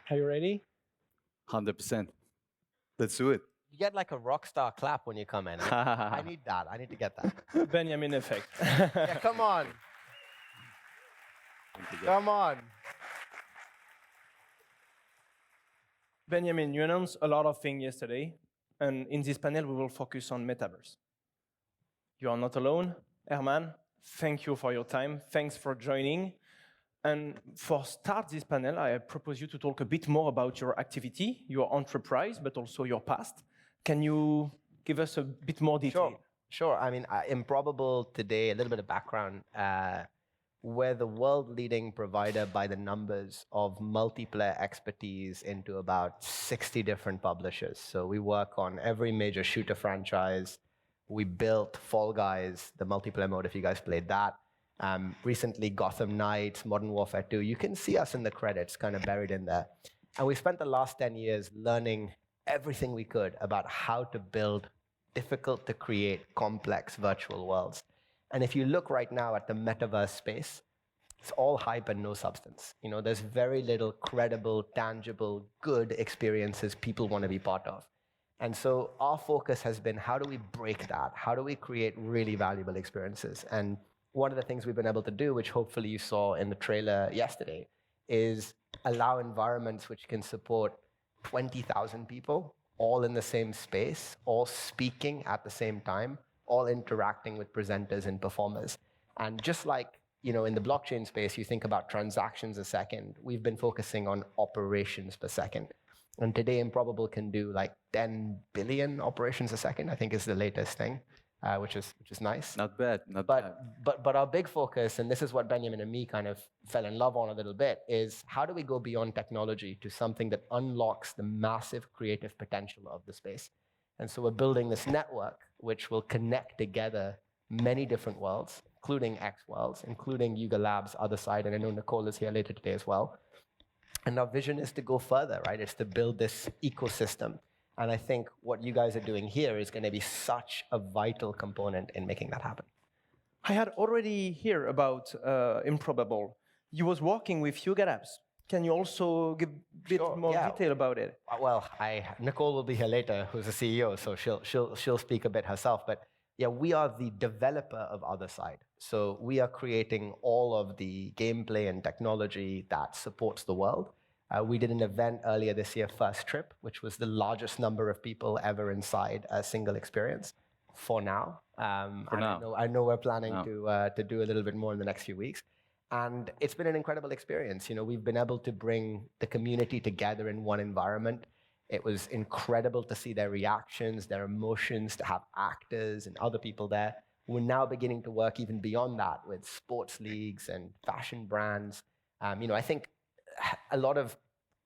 Are you ready? 100%. Let's do it. You get like a rock star clap when you come in. I need that. I need to get that. Beniamin effect. Yeah, come on. Come on. Beniamin, you announced a lot of things yesterday, and in this panel, we will focus on Metaverse. You are not alone. Herman, thank you for your time. Thanks for joining. And for start this panel, I propose you to talk a bit more about your activity, your enterprise, but also your past. Can you give us a bit more detail? Sure. I mean, Improbable today, a little bit of background. We're the world-leading provider by the numbers of multiplayer expertise into about 60 different publishers. So we work on every major shooter franchise. We built Fall Guys, the multiplayer mode, if you guys played that. Recently, Gotham Knights, Modern Warfare 2. You can see us in the credits, kind of buried in there. And we spent the last 10 years learning everything we could about how to build difficult-to-create, complex virtual worlds. And if you look right now at the metaverse space, it's all hype and no substance. You know, there's very little credible, tangible, good experiences people want to be part of. And so our focus has been, how do we break that? How do we create really valuable experiences? And one of the things we've been able to do, which hopefully you saw in the trailer yesterday, is allow environments which can support 20,000 people, all in the same space, all speaking at the same time, all interacting with presenters and performers. And just like, you know, in the blockchain space, you think about transactions a second, we've been focusing on operations per second. And today, Improbable can do like 10 billion operations a second, I think is the latest thing, which is nice. Not bad, not bad. But our big focus, and this is what Beniamin and me kind of fell in love on a little bit, is how do we go beyond technology to something that unlocks the massive creative potential of the space? And so we're building this network which will connect together many different worlds, including X worlds, including Yuga Labs' other side, and I know Nicole is here later today as well. And our vision is to go further, right? It's to build this ecosystem. And I think what you guys are doing here is going to be such a vital component in making that happen. I had already heard about Improbable. You was working with Yuga Labs. Can you also give a bit more detail about it? Well, Nicole will be here later, who's the CEO, so she'll speak a bit herself. But yeah, we are the developer of Other Side. So we are creating all of the gameplay and technology that supports the world. We did an event earlier this year, First Trip, which was the largest number of people ever inside a single experience for now. I know we're planning to do a little bit more in the next few weeks. And it's been an incredible experience. You know, we've been able to bring the community together in one environment. It was incredible to see their reactions, their emotions, to have actors and other people there. We're now beginning to work even beyond that with sports leagues and fashion brands. You know, I think a lot of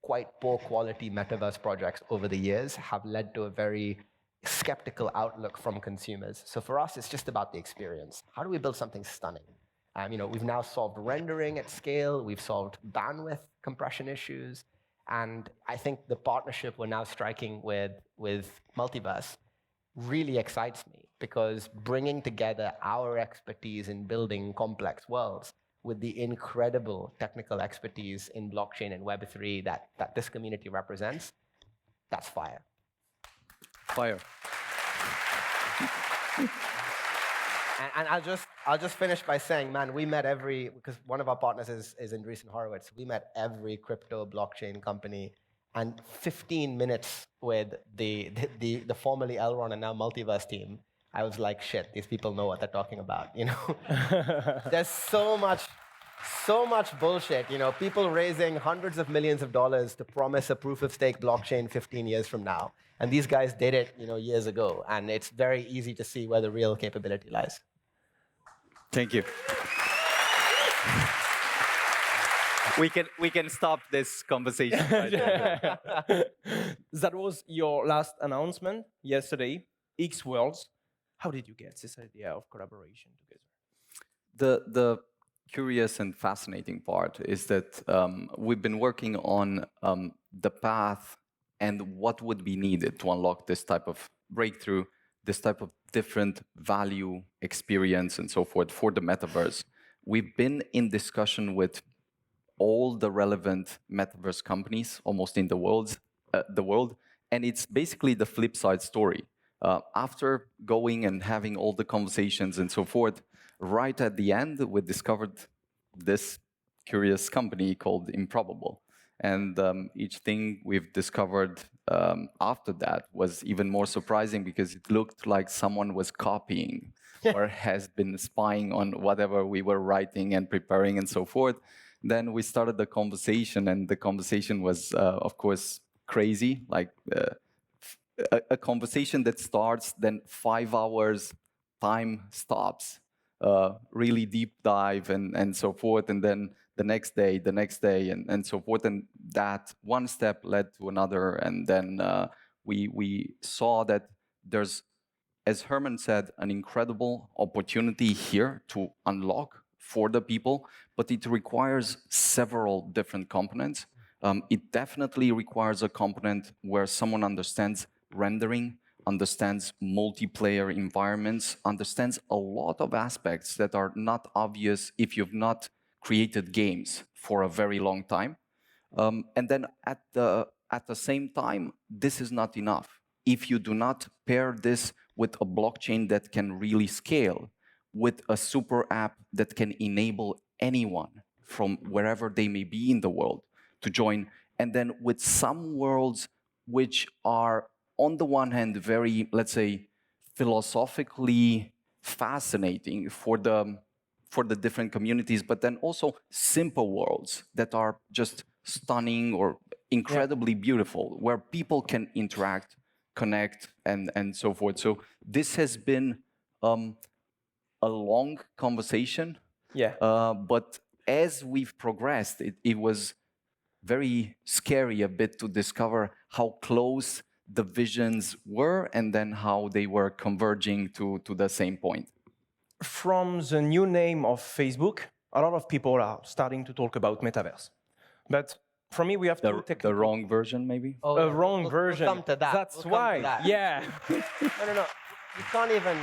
quite poor quality metaverse projects over the years have led to a very skeptical outlook from consumers. So for us, it's just about the experience. How do we build something stunning? You know, we've now solved rendering at scale. We've solved bandwidth compression issues. And I think the partnership we're now striking with Multiverse really excites me, because bringing together our expertise in building complex worlds with the incredible technical expertise in blockchain and Web3 that this community represents, that's fire. Fire. And I'll just finish by saying, man, we met because one of our partners is Andreessen Horowitz. We met every crypto blockchain company, and 15 minutes with the formerly Elrond and now Multiverse team, I was like, shit, these people know what they're talking about, you know? There's so much bullshit, you know, people raising hundreds of millions of dollars to promise a proof-of-stake blockchain 15 years from now. And these guys did it, you know, years ago. And it's very easy to see where the real capability lies. Thank you. We can stop this conversation right there. That was your last announcement yesterday, X Worlds. How did you get this idea of collaboration together? The curious and fascinating part is that we've been working on the path and what would be needed to unlock this type of breakthrough, this type of different value, experience, and so forth for the metaverse. We've been in discussion with all the relevant metaverse companies almost in the world, and it's basically the flip side story. After going and having all the conversations and so forth, right at the end, we discovered this curious company called Improbable. And each thing we've discovered after that was even more surprising because it looked like someone was copying or has been spying on whatever we were writing and preparing and so forth. Then we started the conversation, and the conversation was, of course, crazy, like a conversation that starts, then 5 hours time stops, really deep dive and so forth, and then the next day, and so forth. And that one step led to another, and then we saw that there's, as Herman said, an incredible opportunity here to unlock for the people, but it requires several different components. It definitely requires a component where someone understands rendering, understands multiplayer environments, understands a lot of aspects that are not obvious if you've not created games for a very long time. And then at the same time, this is not enough. If you do not pair this with a blockchain that can really scale, with a super app that can enable anyone from wherever they may be in the world to join, and then with some worlds which are, on the one hand, very, let's say, philosophically fascinating for the different communities, but then also simple worlds that are just stunning or incredibly beautiful, where people can interact, connect, and so forth. So this has been a long conversation, but as we've progressed, it was very scary a bit to discover how close the visions were and then how they were converging to the same point. From the new name of Facebook, a lot of people are starting to talk about Metaverse. But for me, we have two technical... The wrong version, maybe? Oh, a wrong version. We'll come to that. That's why. Yeah. No. You can't even...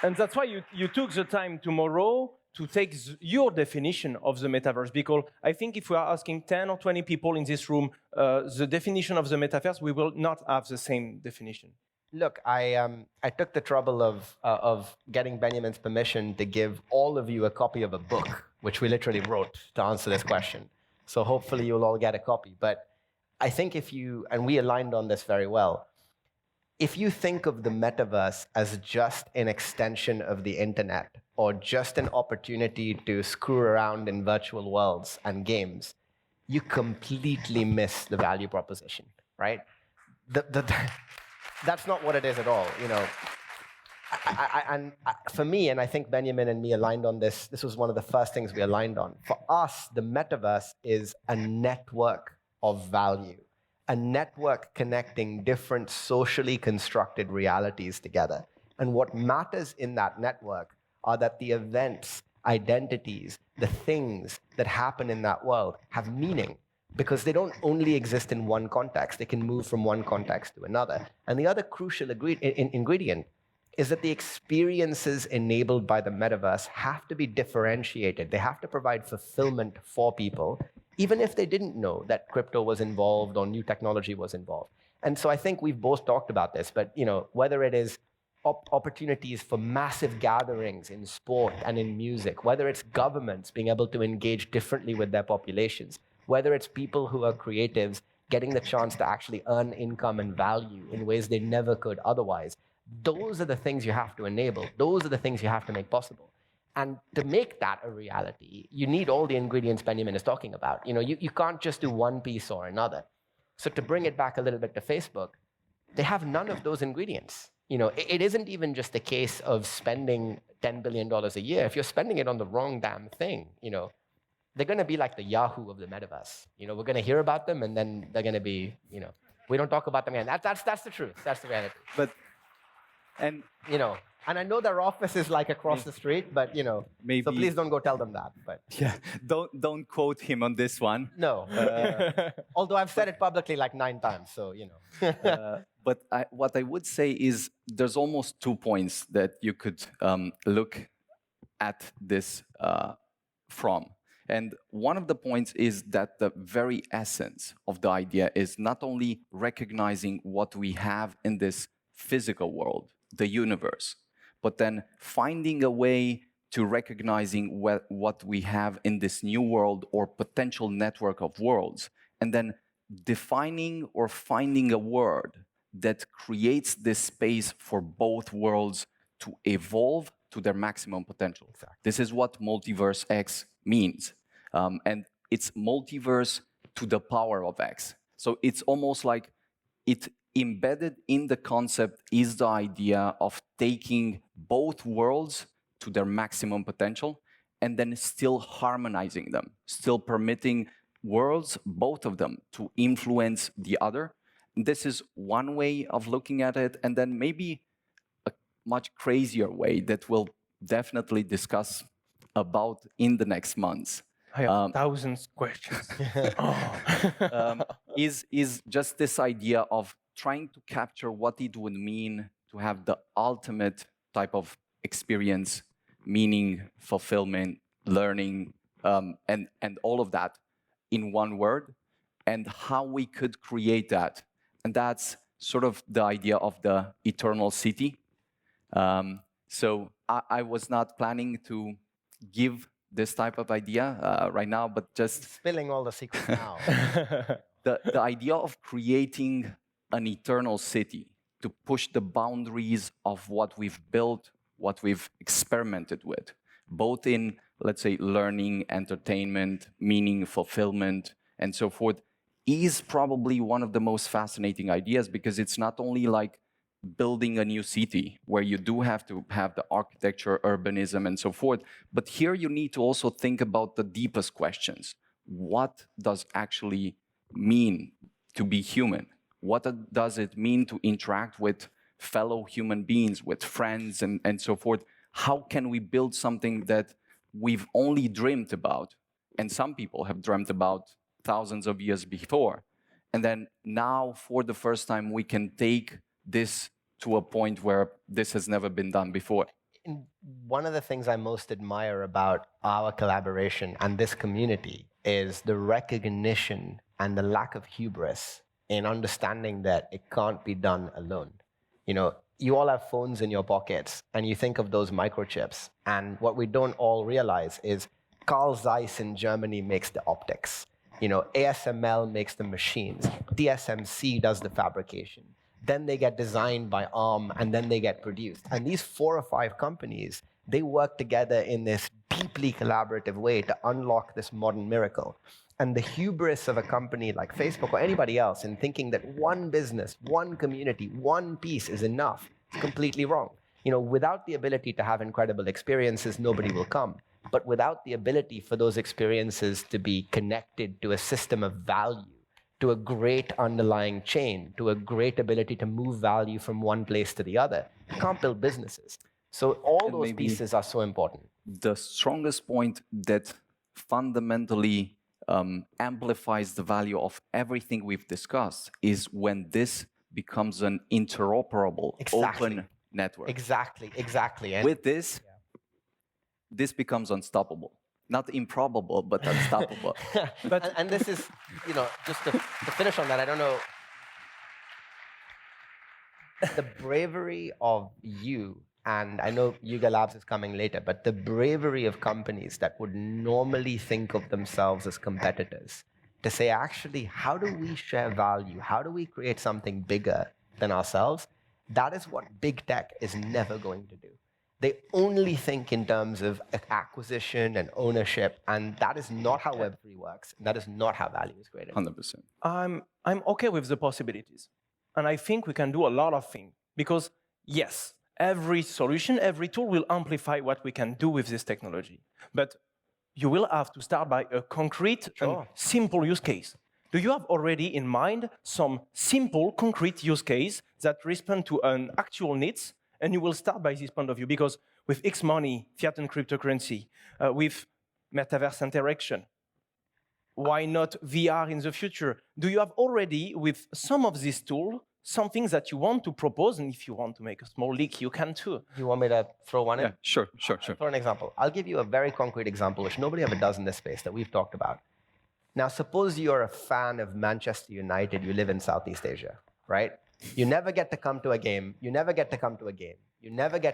And that's why you took the time tomorrow to take your definition of the metaverse, because I think if we are asking 10 or 20 people in this room the definition of the metaverse, we will not have the same definition. Look, I took the trouble of getting Beniamin's permission to give all of you a copy of a book, which we literally wrote to answer this question. So hopefully you'll all get a copy. But I think if you, and we aligned on this very well, if you think of the metaverse as just an extension of the internet, or just an opportunity to screw around in virtual worlds and games, you completely miss the value proposition, right? That's not what it is at all, you know. For me, and I think Beniamin and me aligned on this, this was one of the first things we aligned on. For us, the metaverse is a network of value, a network connecting different socially constructed realities together. And what matters in that network are that the events, identities, the things that happen in that world have meaning, because they don't only exist in one context. They can move from one context to another. And the other crucial ingredient is that the experiences enabled by the metaverse have to be differentiated. They have to provide fulfillment for people, even if they didn't know that crypto was involved or new technology was involved. And so I think we've both talked about this, but you know, whether it is opportunities for massive gatherings in sport and in music, whether it's governments being able to engage differently with their populations, whether it's people who are creatives getting the chance to actually earn income and value in ways they never could otherwise, those are the things you have to enable. Those are the things you have to make possible. And to make that a reality, you need all the ingredients Beniamin is talking about. You know, you can't just do one piece or another. So to bring it back a little bit to Facebook, they have none of those ingredients. You know, it isn't even just a case of spending $10 billion a year. If you're spending it on the wrong damn thing, you know, they're going to be like the Yahoo of the metaverse. You know, we're going to hear about them, and then they're going to be, you know, we don't talk about them again. That's the truth. That's the reality. But, and you know, and I know their office is like across the street, but you know, maybe, so please don't go tell them that. But yeah, don't quote him on this one. No, although I've said it publicly like 9 times, so you know. But what I would say is there's almost 2 points that you could look at this from. And one of the points is that the very essence of the idea is not only recognizing what we have in this physical world, the universe, but then finding a way to recognizing what we have in this new world or potential network of worlds, and then defining or finding a word that creates this space for both worlds to evolve to their maximum potential. Exactly. This is what MultiversX means. And it's multiverse to the power of X. So it's almost like it embedded in the concept is the idea of taking both worlds to their maximum potential and then still harmonizing them, still permitting worlds, both of them, to influence the other. This is one way of looking at it, and then maybe a much crazier way that we'll definitely discuss about in the next months. I have thousands of questions. Is just this idea of trying to capture what it would mean to have the ultimate type of experience, meaning, fulfillment, learning, and all of that in one word, and how we could create that. And that's sort of the idea of the eternal city. So I was not planning to give this type of idea right now, but just Spilling all the secrets now. the idea of creating an eternal city to push the boundaries of what we've built, what we've experimented with, both in, let's say, learning, entertainment, meaning, fulfillment, and so forth, is probably one of the most fascinating ideas, because it's not only like building a new city where you do have to have the architecture, urbanism, and so forth, but here you need to also think about the deepest questions. What does actually mean to be human? What does it mean to interact with fellow human beings, with friends, and so forth? How can we build something that we've only dreamed about, and some people have dreamt about thousands of years before, and then now, for the first time, we can take this to a point where this has never been done before. And one of the things I most admire about our collaboration and this community is the recognition and the lack of hubris in understanding that it can't be done alone. You know, you all have phones in your pockets, and you think of those microchips, and what we don't all realize is Carl Zeiss in Germany makes the optics. You know, ASML makes the machines. TSMC does the fabrication. Then they get designed by ARM, and then they get produced. And these 4 or 5 companies, they work together in this deeply collaborative way to unlock this modern miracle. And the hubris of a company like Facebook or anybody else in thinking that one business, one community, one piece is enough is completely wrong. You know, without the ability to have incredible experiences, nobody will come. But without the ability for those experiences to be connected to a system of value, to a great underlying chain, to a great ability to move value from one place to the other, you can't build businesses. So all And those pieces are so important. The strongest point that fundamentally amplifies the value of everything we've discussed is when this becomes an interoperable, open network. Exactly. And With this, this becomes unstoppable. Not improbable, but unstoppable. and this is, you know, just to finish on that, I don't know, the bravery of you, and I know Yuga Labs is coming later, but the bravery of companies that would normally think of themselves as competitors to say, actually, how do we share value? How do we create something bigger than ourselves? That is what big tech is never going to do. They only think in terms of acquisition and ownership, and that is not how Web3 works. That is not how value is created. 100%. I'm okay with the possibilities. And I think we can do a lot of things. Because, yes, every solution, every tool will amplify what we can do with this technology. But you will have to start by a concrete and simple use case. Do you have already in mind some simple, concrete use case that respond to an actual needs? And you will start by this point of view, because with X money, fiat and cryptocurrency, with metaverse interaction, why not VR in the future? Do you have already, with some of these tools, some things that you want to propose, and if you want to make a small leak, you can too. You want me to throw one in? Yeah, sure. For an example, I'll give you a very concrete example, which nobody ever does in this space that we've talked about. Now, suppose you're a fan of Manchester United, you live in Southeast Asia, right? You never get to come to a game. You never get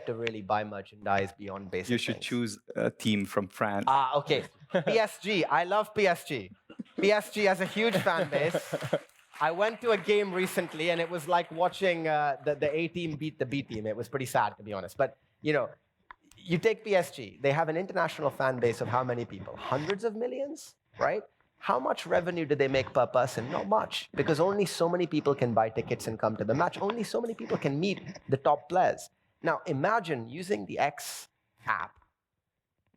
to really buy merchandise beyond basic You should things. choose a team from France. Okay. PSG. I love PSG. PSG has a huge fan base. I went to a game recently, and it was like watching the A team beat the B team. It was pretty sad, to be honest. But, you take PSG. They have an international fan base of how many people? Hundreds of millions, right? How much revenue do they make per person? Not much, because only so many people can buy tickets and come to the match. Only so many people can meet the top players. Now, imagine using the X app.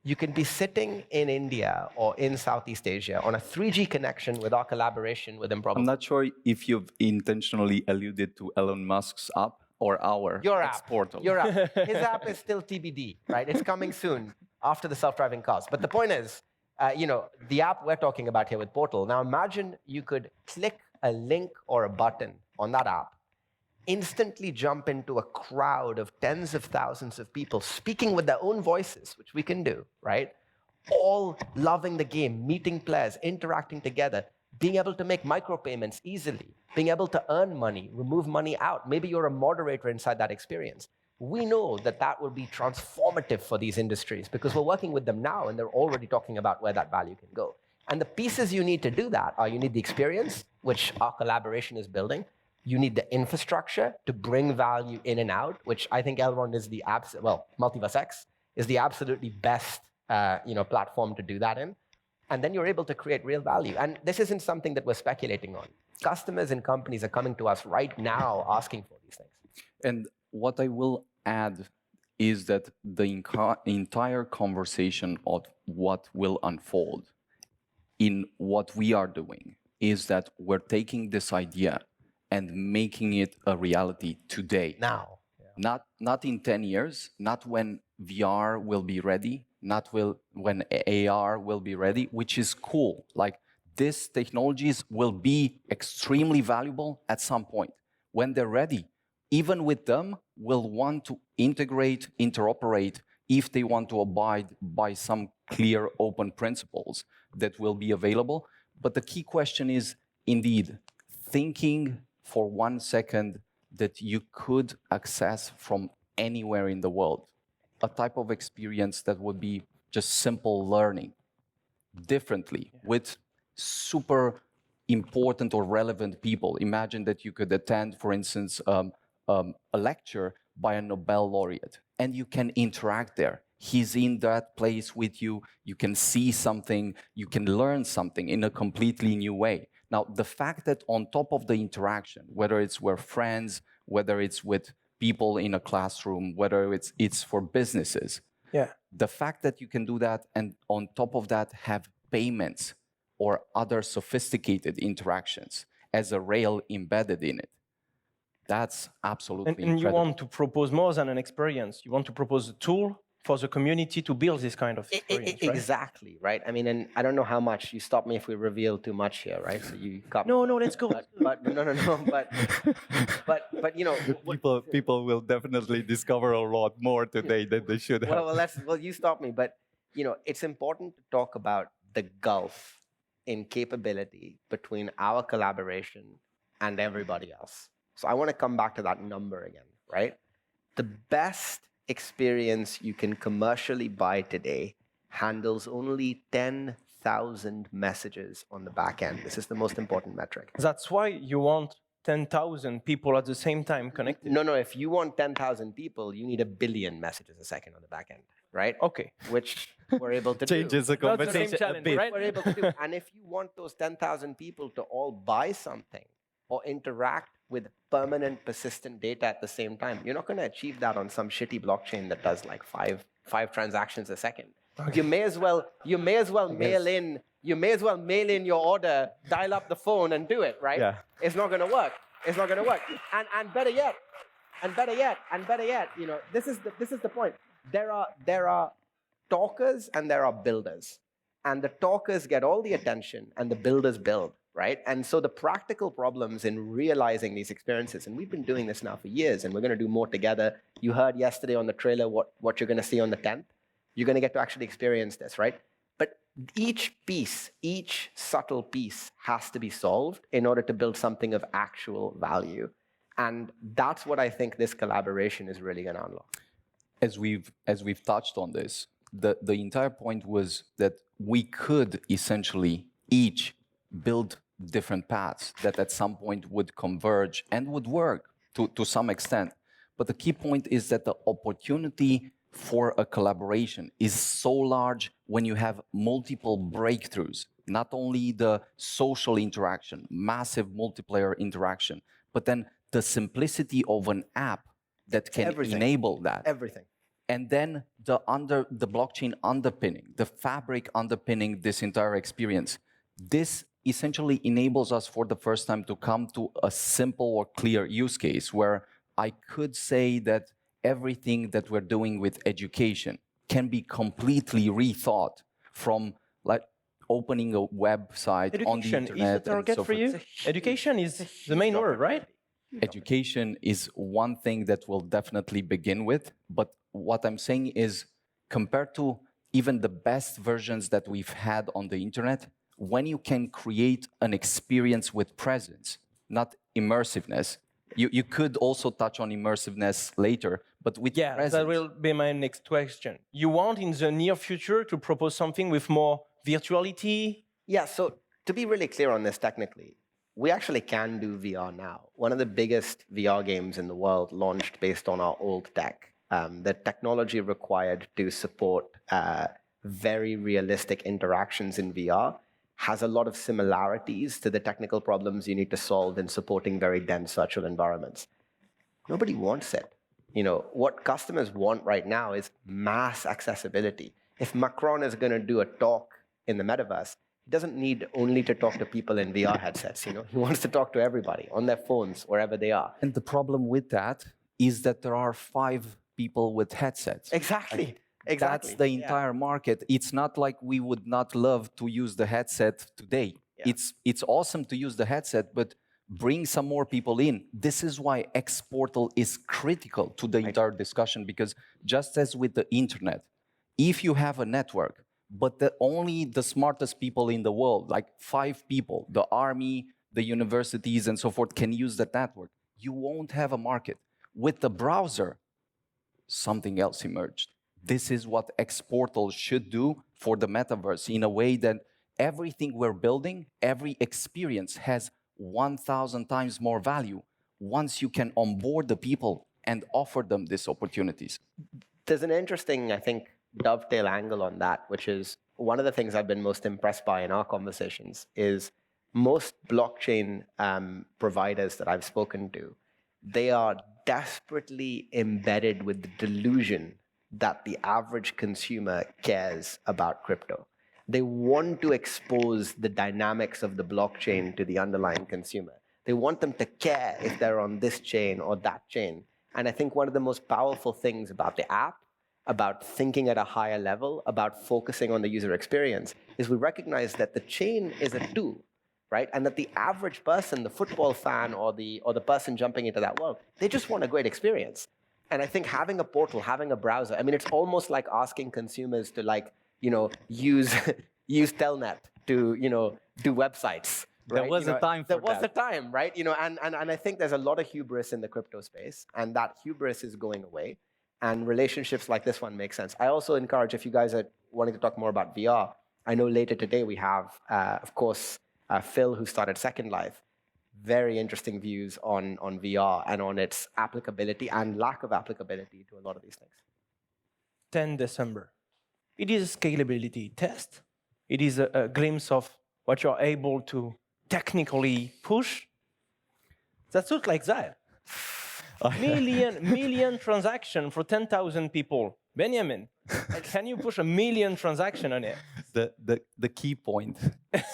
You can be sitting in India or in Southeast Asia on a 3G connection with our collaboration with Improbable. I'm not sure if you've intentionally alluded to Elon Musk's app or our Your X app. portal. Your app. His app is still TBD, right? It's coming soon after the self-driving cars. But the point is, the app we're talking about here with Portal. Now imagine you could click a link or a button on that app, instantly jump into a crowd of tens of thousands of people speaking with their own voices, which we can do, right? All loving the game, meeting players, interacting together, being able to make micropayments easily, being able to earn money, remove money out. Maybe you're a moderator inside that experience. We know that that will be transformative for these industries because we're working with them now and they're already talking about where that value can go. And the pieces you need to do that are you need the experience, which our collaboration is building. You need the infrastructure to bring value in and out, which I think Elrond is the MultiversX is the absolutely best platform to do that in. And then you're able to create real value. And this isn't something that we're speculating on. Customers and companies are coming to us right now asking for these things. And what I will add is that the entire conversation of what will unfold in what we are doing is that we're taking this idea and making it a reality today. Now. Yeah. Not in 10 years, not when VR will be ready, not when AR will be ready, which is cool. Like, these technologies will be extremely valuable at some point. When they're ready, even with them, we'll want to integrate, interoperate, if they want to abide by some clear open principles that will be available. But the key question is, indeed, thinking for 1 second that you could access from anywhere in the world, a type of experience that would be just simple learning differently with super important or relevant people. Imagine that you could attend, for instance, a lecture by a Nobel laureate, and you can interact there. He's in that place with you. You can see something. You can learn something in a completely new way. Now, the fact that on top of the interaction, whether it's with friends, whether it's with people in a classroom, whether it's for businesses, the fact that you can do that and on top of that have payments or other sophisticated interactions as a rail embedded in it, that's absolutely incredible. And you want to propose more than an experience. You want to propose a tool for the community to build this kind of experience, right? Exactly, right? I mean, and I don't know how much, you stop me if we reveal too much here, right? So you got No, let's go. but People will definitely discover a lot more today than they should have. Well, you stop me, but it's important to talk about the gulf in capability between our collaboration and everybody else. So I want to come back to that number again, right? The best experience you can commercially buy today handles only 10,000 messages on the back end. This is the most important metric. That's why you want 10,000 people at the same time connected. No, if you want 10,000 people, you need 1 billion messages a second on the back end, right? Okay. Which we're able to do. Changes the conversation a bit. Right? We're able to do. And if you want those 10,000 people to all buy something or interact with permanent, persistent data at the same time, you're not going to achieve that on some shitty blockchain that does like five transactions a second. Okay. You may as well mail in your order, dial up the phone, and do it, right? Yeah. It's not going to work. It's not going to work. And better yet, this is the point. There are talkers and there are builders. And the talkers get all the attention and the builders build. right? And so the practical problems in realizing these experiences, and we've been doing this now for years, and we're going to do more together. You heard yesterday on the trailer what you're going to see on the 10th. You're going to get to actually experience this, right? But each piece, each subtle piece has to be solved in order to build something of actual value. And that's what I think this collaboration is really going to unlock. As we've touched on this, the entire point was that we could essentially each build different paths that at some point would converge and would work to some extent. But the key point is that the opportunity for a collaboration is so large when you have multiple breakthroughs, not only the social interaction, massive multiplayer interaction, but then the simplicity of an app that can enable that. Everything. And then the blockchain underpinning, the fabric underpinning this entire experience. This essentially enables us for the first time to come to a simple or clear use case where I could say that everything that we're doing with education can be completely rethought, from like opening a website on the internet. Education is the target for you? Education is the main word, right? Education is one thing that we'll definitely begin with, but what I'm saying is, compared to even the best versions that we've had on the internet, when you can create an experience with presence, not immersiveness. You could also touch on immersiveness later, but with presence. That will be my next question. You want in the near future to propose something with more virtuality? Yeah, so to be really clear on this technically, we actually can do VR now. One of the biggest VR games in the world launched based on our old tech. The technology required to support very realistic interactions in VR has a lot of similarities to the technical problems you need to solve in supporting very dense virtual environments. Nobody wants it. You know, what customers want right now is mass accessibility. If Macron is going to do a talk in the metaverse, he doesn't need only to talk to people in VR headsets, you know. He wants to talk to everybody on their phones, wherever they are. And the problem with that is that there are 5 people with headsets. Exactly. Exactly. That's the entire market. It's not like we would not love to use the headset today. Yeah. It's awesome to use the headset, but bring some more people in. This is why X-Portal is critical to the entire discussion, because just as with the internet, if you have a network, but only the smartest people in the world, like 5 people, the army, the universities, and so forth, can use that network, you won't have a market. With the browser, something else emerged. This is what X-Portal should do for the metaverse, in a way that everything we're building, every experience has 1,000 times more value once you can onboard the people and offer them these opportunities. There's an interesting, I think, dovetail angle on that, which is one of the things I've been most impressed by in our conversations is most blockchain providers that I've spoken to, they are desperately embedded with the delusion that the average consumer cares about crypto. They want to expose the dynamics of the blockchain to the underlying consumer. They want them to care if they're on this chain or that chain. And I think one of the most powerful things about the app, about thinking at a higher level, about focusing on the user experience, is we recognize that the chain is a tool, right? And that the average person, the football fan or the person jumping into that world, they just want a great experience. And I think having a portal, having a browser, I mean, it's almost like asking consumers to, like, you know, use Telnet to, you know, do websites. Right? There was a time for that. There was a time, right? You know, and I think there's a lot of hubris in the crypto space, and that hubris is going away. And relationships like this one make sense. I also encourage, if you guys are wanting to talk more about VR, I know later today we have, of course, Phil, who started Second Life. Very interesting views on VR and on its applicability and lack of applicability to a lot of these things. 10 December. It is a scalability test. It is a glimpse of what you're able to technically push. That looks like that. million transaction for 10,000 people. Beniamin, can you push 1 million transaction on it? The key point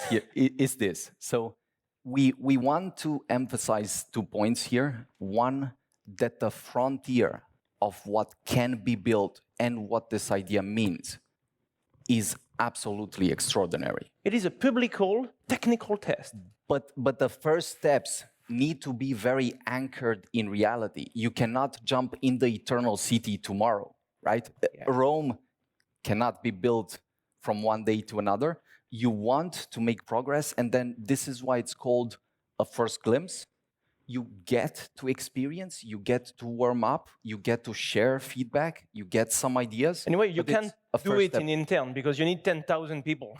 here is this. So we want to emphasize 2 points here. One, that the frontier of what can be built and what this idea means is absolutely extraordinary. It is a publical technical test. But the first steps need to be very anchored in reality. You cannot jump in the eternal city tomorrow, right? Rome cannot be built from one day to another. You want to make progress, and then this is why it's called a first glimpse. You get to experience, you get to warm up, you get to share feedback, you get some ideas. Anyway, you but can't it's a do first it step. in intern because you need 10,000 people.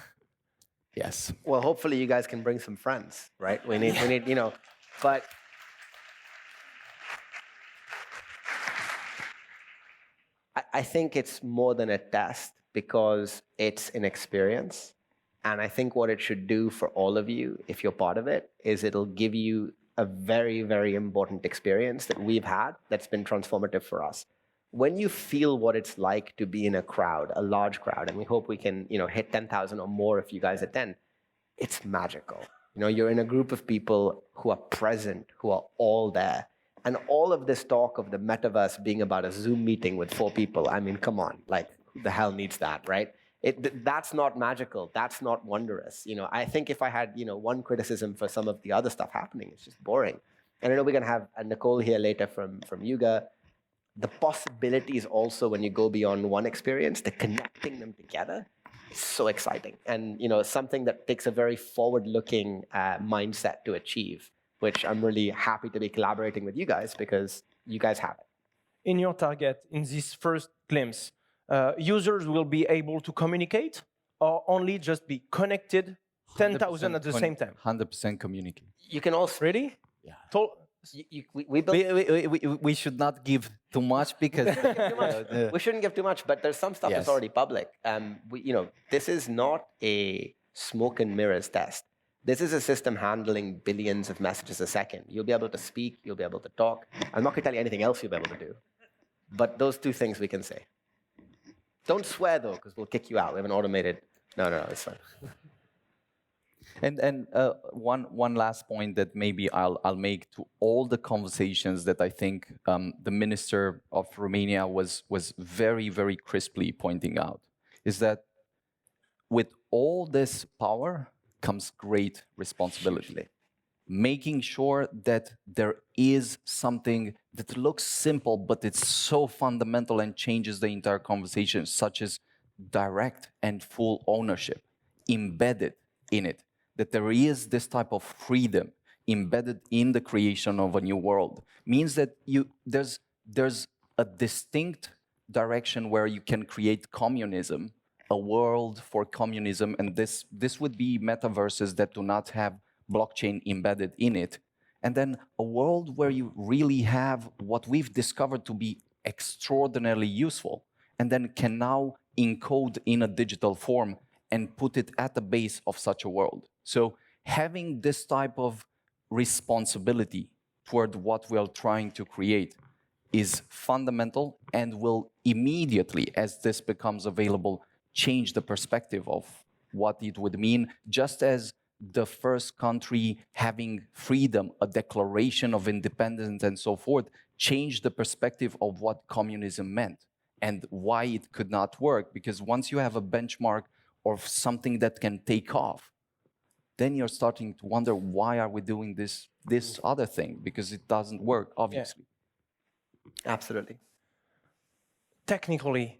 Yes. Well, hopefully you guys can bring some friends, right? We need, you know, but I think it's more than a test because it's an experience. And I think what it should do for all of you, if you're part of it, is it'll give you a very, very important experience that we've had that's been transformative for us. When you feel what it's like to be in a crowd, a large crowd, and we hope we can, you know, hit 10,000 or more if you guys attend, it's magical. You know, you're in a group of people who are present, who are all there. And all of this talk of the metaverse being about a Zoom meeting with 4 people, I mean, come on, like, who the hell needs that, right? That's not magical. That's not wondrous. You know, I think if I had, you know, one criticism for some of the other stuff happening, it's just boring. And I know we're going to have Nicole here later from Yuga. The possibilities also when you go beyond one experience, the connecting them together, is so exciting. And, you know, something that takes a very forward-looking mindset to achieve, which I'm really happy to be collaborating with you guys because you guys have it. In your target, in this first glimpse, users will be able to communicate or only just be connected 10,000 at the same time? 100% communicate. You can also... Really? Yeah. We built... We should not give too much because... We shouldn't give too much, but there's some stuff that's already public. You know, this is not a smoke and mirrors test. This is a system handling billions of messages a second. You'll be able to speak, you'll be able to talk. I'm not going to tell you anything else you'll be able to do. But those 2 things we can say. Don't swear, though, because we'll kick you out. We have an automated... No, it's fine. And one last point that maybe I'll make to all the conversations that I think the Minister of Romania was very, very crisply pointing out, is that with all this power comes great responsibility. Hugely. Making sure that there is something that looks simple, but it's so fundamental and changes the entire conversation, such as direct and full ownership embedded in it. That there is this type of freedom embedded in the creation of a new world means that there's a distinct direction where you can create communism, a world for communism, and this would be metaverses that do not have blockchain embedded in it, and then a world where you really have what we've discovered to be extraordinarily useful, and then can now encode in a digital form and put it at the base of such a world. So having this type of responsibility toward what we are trying to create is fundamental and will immediately, as this becomes available, change the perspective of what it would mean, just as the first country having freedom, a declaration of independence and so forth, changed the perspective of what communism meant and why it could not work. Because once you have a benchmark or something that can take off, then you're starting to wonder, why are we doing this other thing? Because it doesn't work, obviously. Yeah. Absolutely. Technically,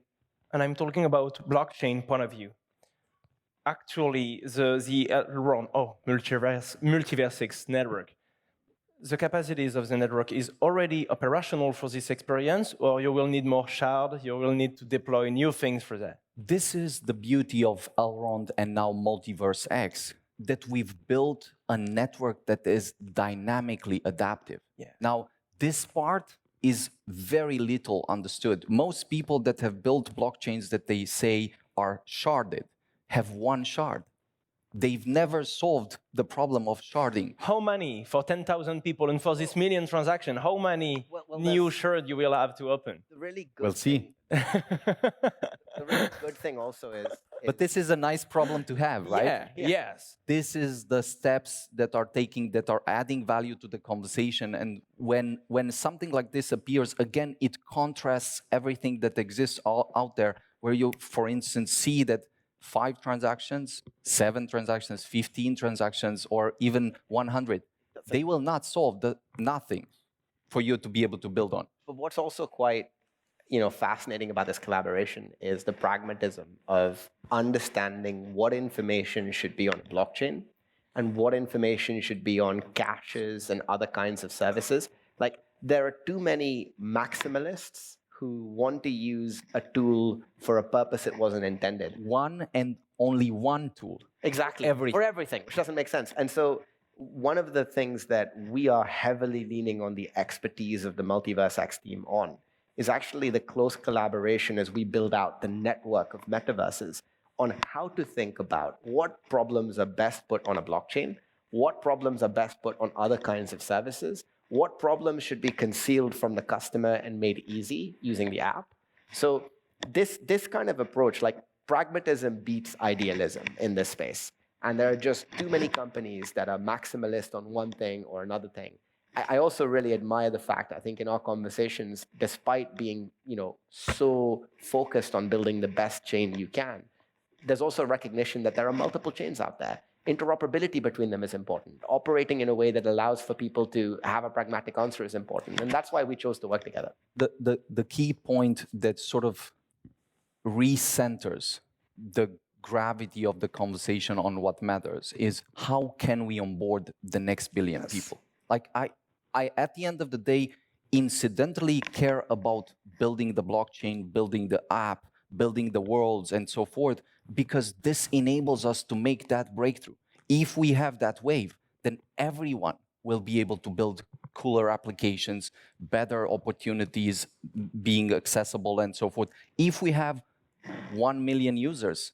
and I'm talking about blockchain point of view, actually MultiversX network, the capacities of the network is already operational for this experience, or you will need more shard, you will need to deploy new things for that? This is the beauty of Elrond and now MultiversX, that we've built a network that is dynamically adaptive. Yeah. Now, this part is very little understood. Most people that have built blockchains that they say are sharded have one shard. They've never solved the problem of sharding. How many for 10,000 people and for this million transaction? How many new shards you will have to open? The really good We'll see. The really good thing also is... But this is a nice problem to have, right? Yeah. Yes. This is the steps that are adding value to the conversation. And when something like this appears, again, it contrasts everything that exists out there, where you, for instance, see that 5 transactions, 7 transactions, 15 transactions, or even 100. They will not solve nothing for you to be able to build on. But what's also quite fascinating about this collaboration is the pragmatism of understanding what information should be on blockchain and what information should be on caches and other kinds of services. Like, there are too many maximalists who want to use a tool for a purpose it wasn't intended. One and only one tool. Exactly. For everything, which doesn't make sense. And so one of the things that we are heavily leaning on the expertise of the MultiversX team on is actually the close collaboration as we build out the network of metaverses on how to think about what problems are best put on a blockchain, what problems are best put on other kinds of services, what problems should be concealed from the customer and made easy using the app. So this kind of approach, like, pragmatism beats idealism in this space. And there are just too many companies that are maximalist on one thing or another thing. I also really admire the fact, I think in our conversations, despite being so focused on building the best chain you can, there's also recognition that there are multiple chains out there. Interoperability between them is important. Operating in a way that allows for people to have a pragmatic answer is important. And that's why we chose to work together. The key point that sort of recenters the gravity of the conversation on what matters is how can we onboard the next billion people? Like, I at the end of the day, incidentally care about building the blockchain, building the app, building the worlds, and so forth, because this enables us to make that breakthrough. If we have that wave, then everyone will be able to build cooler applications, better opportunities being accessible, and so forth. If we have 1 million users,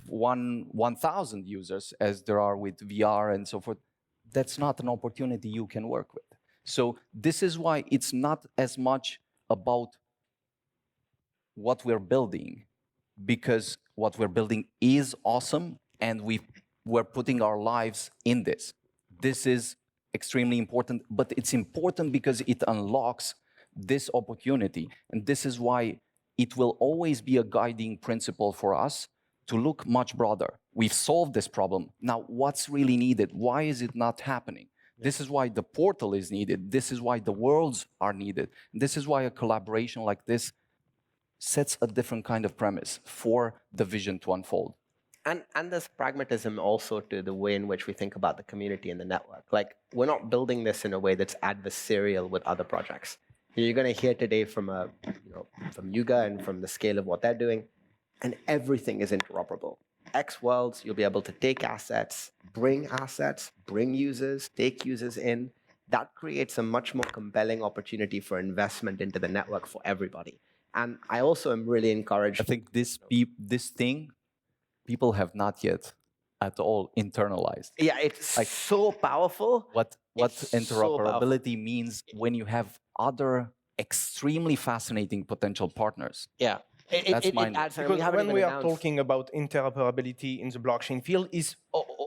1,000 users, as there are with VR and so forth, that's not an opportunity you can work with. So this is why it's not as much about what we're building, because what we're building is awesome, and we're putting our lives in this. This is extremely important, but it's important because it unlocks this opportunity. And this is why it will always be a guiding principle for us to look much broader. We've solved this problem. Now, what's really needed? Why is it not happening? This is why the portal is needed. This is why the worlds are needed. This is why a collaboration like this sets a different kind of premise for the vision to unfold. And there's pragmatism also to the way in which we think about the community and the network. Like, we're not building this in a way that's adversarial with other projects. You're going to hear today from from Yuga and from the scale of what they're doing, and everything is interoperable. X worlds, you'll be able to take assets, bring users, take users in. That creates a much more compelling opportunity for investment into the network for everybody. And I also am really encouraged. I think this thing, people have not yet at all internalized. Yeah, it's like so powerful. What interoperability means when you have other extremely fascinating potential partners. Yeah. That's mine. Because when we are talking about interoperability in the blockchain field, is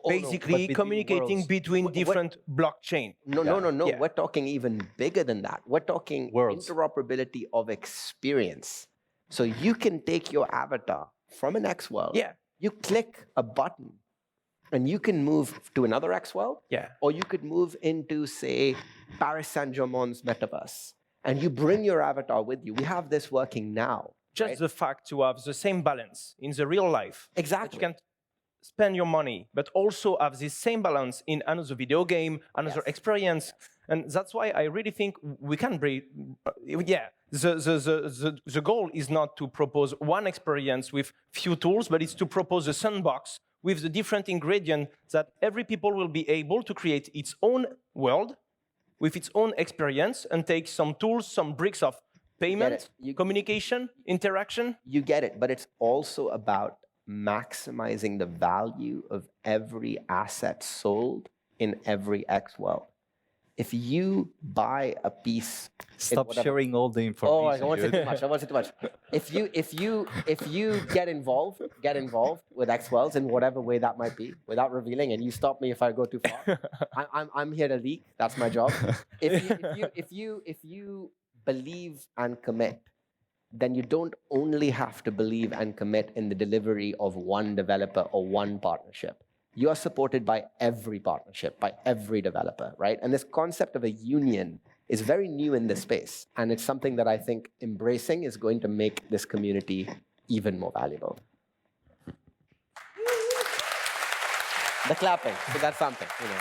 basically communicating between different blockchain. No. Yeah. We're talking even bigger than that. We're talking interoperability of experience. So you can take your avatar from an X world. Yeah. You click a button, and you can move to another X world. Yeah. Or you could move into, say, Paris Saint-Germain's metaverse, and you bring your avatar with you. We have this working now. Just the fact to have the same balance in the real life. Exactly. You can spend your money, but also have this same balance in another video game, another experience. And that's why I really think we can bring, the goal is not to propose one experience with few tools, but it's to propose a sandbox with the different ingredients that every people will be able to create its own world with its own experience and take some tools, some bricks of payment, communication, interaction. You get it, but it's also about maximizing the value of every asset sold in every X world. If you buy a piece, stop sharing all the information. Oh, I want it too much. I want it too much. If you get involved with X worlds in whatever way that might be, without revealing, and you stop me if I go too far. I'm here to leak. That's my job. If you believe and commit then you don't only have to believe and commit in the delivery of one developer or one partnership. You are supported by every partnership, by every developer, right? And this concept of a union is very new in this space. And it's something that I think embracing is going to make this community even more valuable. The clapping, so that's something, you know.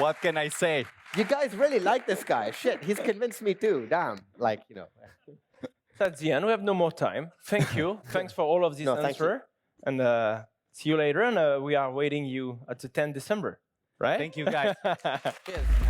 What can I say? You guys really like this guy. Shit, he's convinced me too. Damn, like, you know. That's the end. We have no more time. Thank you. Thanks for all of this answer. And see you later. And we are waiting you at the 10th December, right? Thank you, guys. Cheers.